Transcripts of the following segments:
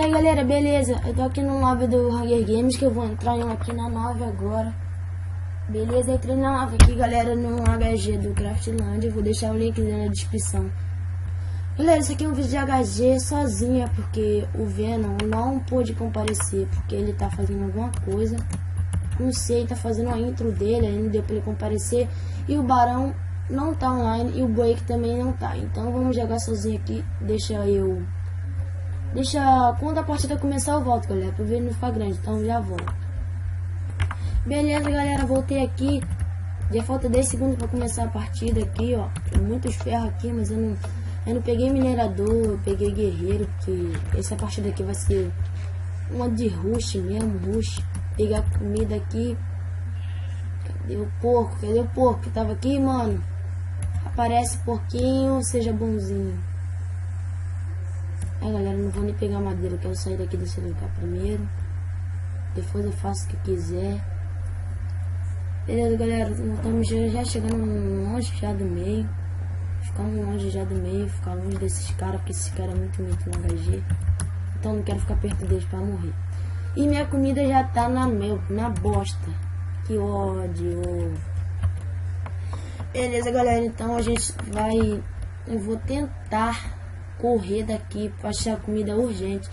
Aí galera, beleza, eu tô aqui no live do Hunger Games, que eu vou entrar aqui na nave agora. Beleza, entrei na nave aqui galera, no HG do Craftland, eu vou deixar o link na descrição. Galera, isso aqui é um vídeo de HG sozinha, porque o Venom não pôde comparecer, porque ele tá fazendo alguma coisa. Não sei, tá fazendo a intro dele, aí não deu pra ele comparecer. E o Barão não tá online, e o Break também não tá. Então vamos jogar sozinho aqui, quando a partida começar eu volto, galera, pra ver não ficar grande, então já volto. Beleza, galera, voltei aqui. Já falta 10 segundos pra começar a partida aqui, ó. Tem muitos ferros aqui, mas eu não peguei minerador, eu peguei guerreiro, porque essa partida aqui vai ser uma de rush mesmo, rush. Pegar comida aqui. Cadê o porco? Cadê o porco que tava aqui, mano? Aparece porquinho, seja bonzinho. Aí galera, não vou nem pegar madeira, eu quero sair daqui desse lugar primeiro. Depois eu faço o que quiser. Beleza galera, estamos já chegando longe já do meio. Ficamos longe já do meio, ficar longe desses caras, porque esses caras é muito no HG. Então não quero ficar perto deles pra morrer. E minha comida já tá na bosta. Que ódio. Beleza galera, então a gente vai... Eu vou tentar correr daqui para achar comida urgente.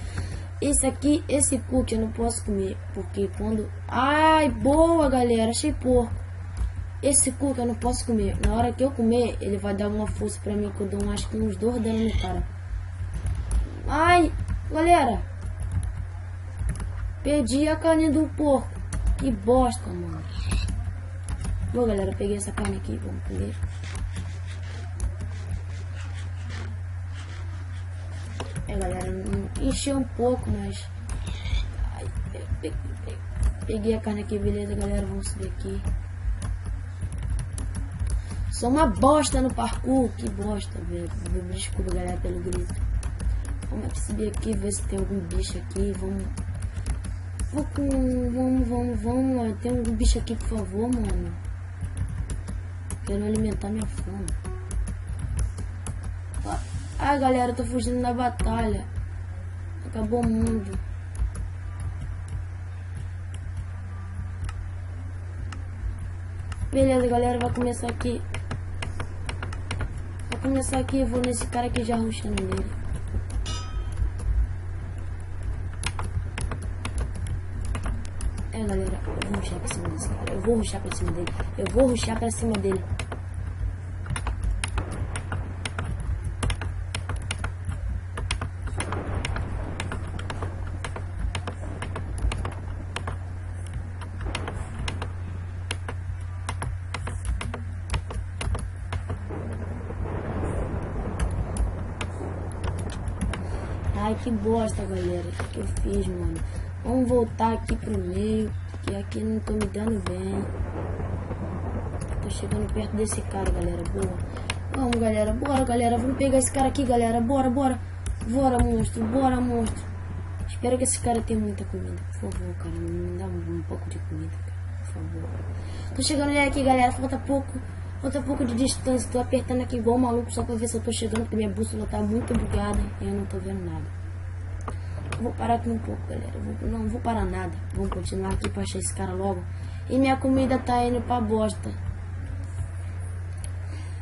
Esse cookie eu não posso comer, porque quando... Ai, boa galera, achei porco. Esse cookie eu não posso comer. Na hora que eu comer, ele vai dar uma força pra mim, que eu dou acho que uns 2 danos no cara. Ai, galera, perdi a carne do porco. Que bosta, mano. Bom galera, peguei essa carne aqui, vamos comer. Galera, encheu um pouco, mas... Ai, peguei a carne aqui, beleza galera, vamos subir aqui. Sou uma bosta no parkour, que bosta, velho. Desculpa galera pelo grito. Vamos subir aqui, ver se tem algum bicho aqui, vamos. Tem algum bicho aqui, por favor, mano. Quero alimentar minha fome. Ai galera, eu tô fugindo da batalha. Acabou o mundo. Beleza galera, vai começar aqui. Eu vou nesse cara aqui já rushando nele. Galera, eu vou rushar pra cima desse cara. Eu vou rushar pra cima dele. Ai, que bosta, galera. O que eu fiz, mano? Vamos voltar aqui pro meio, porque aqui não tô me dando bem. Tô chegando perto desse cara, galera. Boa. Vamos, galera. Bora, galera. Vamos pegar esse cara aqui, galera. Bora, bora. Bora, monstro. Bora, monstro. Espero que esse cara tenha muita comida. Por favor, cara. Me dá um pouco de comida, cara. Por favor. Tô chegando já aqui, galera. Falta pouco de distância. Tô apertando aqui igual um maluco só pra ver se eu tô chegando, porque minha bússola tá muito bugada e eu não tô vendo nada. Eu vou parar aqui um pouco, galera. Não vou parar nada. Vamos continuar aqui pra achar esse cara logo. E minha comida tá indo pra bosta.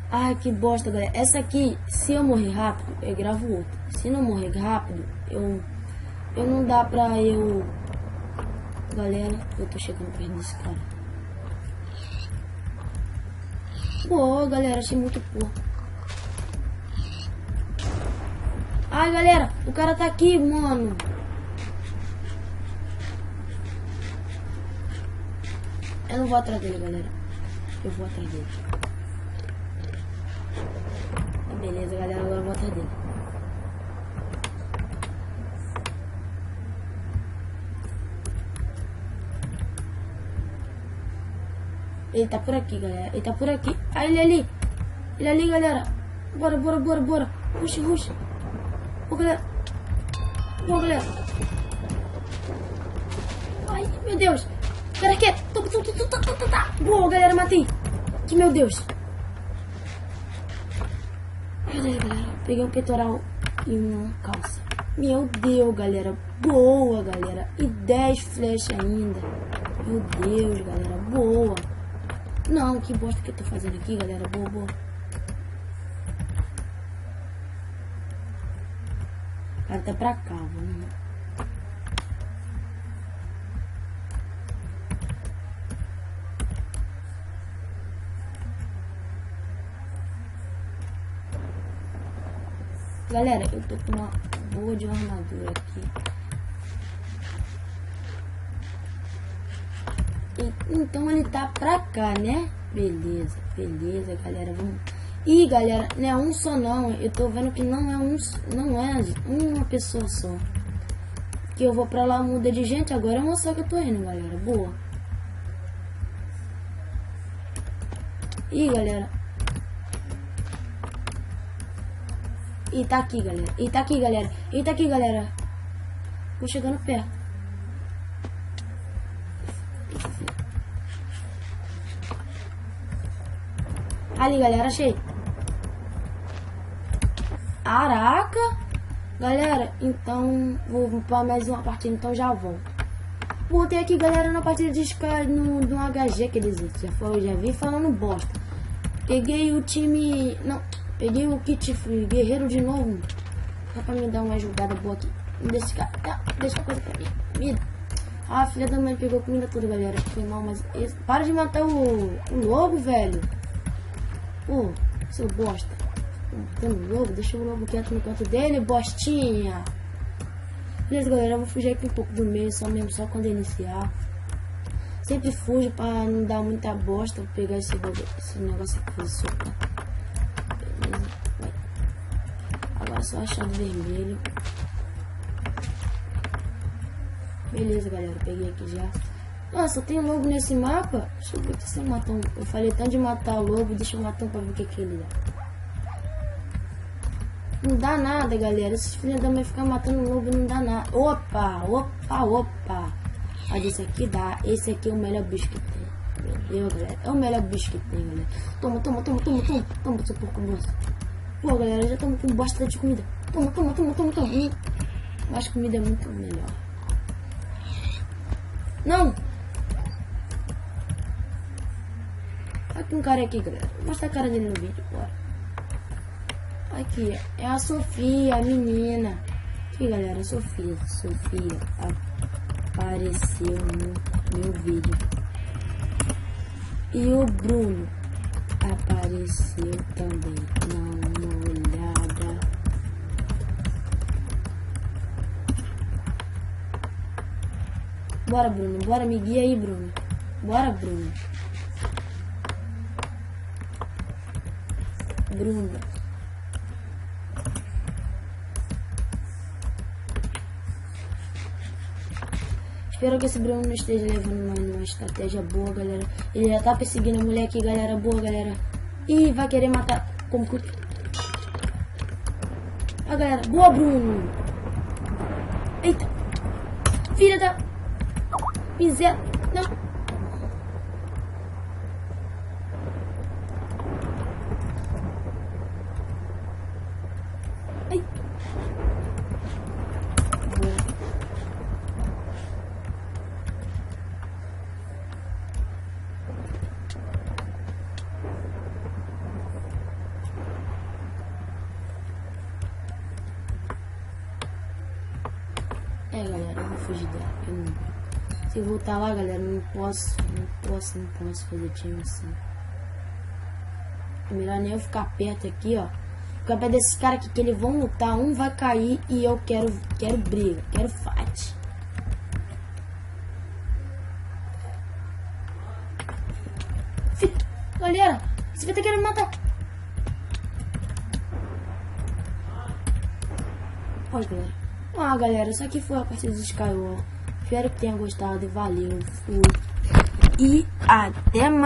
Ai, que bosta, galera. Essa aqui, se eu morrer rápido, eu gravo outra. Se não morrer rápido, eu não dá pra eu... Galera, eu tô chegando perto desse cara. Boa, galera, achei muito porco. Ai, galera, o cara tá aqui, mano. Eu não vou atrás dele, galera. Eu vou atrás dele. Beleza, galera, agora eu vou atrás dele. Ele tá por aqui, galera. Ele tá por aqui. Ah, ele ali. Ele ali, galera. Bora, bora, bora, bora. Rush, rush. Ô, galera. Boa, galera. Ai, meu Deus. Cara, aqui. Boa, galera, matei. Que meu Deus. Cadê, galera? Peguei um peitoral e uma calça. Meu Deus, galera. Boa, galera. E 10 flechas ainda. Meu Deus, galera. Boa. Não, que bosta que eu tô fazendo aqui, galera. Boa, boa. O cara tá pra cá, vamos lá. Galera, eu tô com uma boa de armadura aqui. Então ele tá pra cá, né? Beleza, beleza, galera. Vamos. Ih, galera, não é um só não. Eu tô vendo que não é uma pessoa só. Que eu vou pra lá, muda de gente. Agora é uma só que eu tô indo, galera. Boa. Ih, galera. E tá aqui, galera. E tá aqui, galera. E tá aqui, galera. Vou chegando perto. Ali, galera. Achei. Caraca. Galera, então vou para mais uma partida. Então já volto. Voltei aqui, galera, na partida de Sky no HG, quer dizer. Já vi falando bosta. Peguei o time... Não... Peguei o kit guerreiro de novo. Só pra me dar uma jogada boa aqui. Desse cara. Deixa a coisa pra mim. Comida. Ah, a filha da mãe pegou comida toda, galera. Foi mal, mas... Para de matar o lobo, velho. Pô, seu bosta. Matando o lobo. Deixa o lobo quieto no canto dele, bostinha. Beleza, galera. Eu vou fugir aqui um pouco do meio. Só quando iniciar. Sempre fujo pra não dar muita bosta. Vou pegar esse negócio aqui. Fazer sopa. Agora só achar do vermelho. Beleza, galera. Peguei aqui já. Nossa, tem lobo nesse mapa? Deixa eu ver se eu matar um. Eu falei tanto de matar o lobo. Deixa eu matar um pra ver o que ele dá. Não dá nada, galera. Esses filhos da mãe ficam matando o lobo, não dá nada. Opa, opa, opa. Mas esse aqui dá. Esse aqui é o melhor bicho que tem. Meu Deus, galera. É o melhor bicho que tem, galera. Toma, toma, toma, toma, toma. Toma, seu porco grosso. Pô, galera, já estamos com bosta de comida. Toma, toma, toma, toma, toma. Mas comida é muito melhor. Não! Aqui um cara aqui, galera. Vou mostrar a cara dele no vídeo, bora. Aqui, é a Sofia, a menina. Aqui, galera, a Sofia. Sofia apareceu no meu vídeo. E o Bruno apareceu também. Dá uma olhada. Bora, Bruno. Bora, me guia aí, Bruno. Bora, Bruno. Bruno. Espero que esse Bruno não esteja levando uma estratégia boa, galera. Ele já tá perseguindo a mulher aqui, galera. Boa, galera. Ih, vai querer matar. Como que... Ah, galera. Boa, Bruno. Eita. Filha da... Miséria. Não. Ai. Boa. Galera, eu vou fugir dela. Se eu voltar lá, galera, não posso fazer time assim. É melhor nem eu ficar perto aqui, ó. Ficar perto desses caras aqui, que eles vão lutar, um vai cair e eu quero briga, quero fight. Galera, você vai ter que me matar. Olha, galera. Ah, galera, isso aqui foi a partida de Skyward. Espero que tenham gostado e valeu. Fui. E até mais.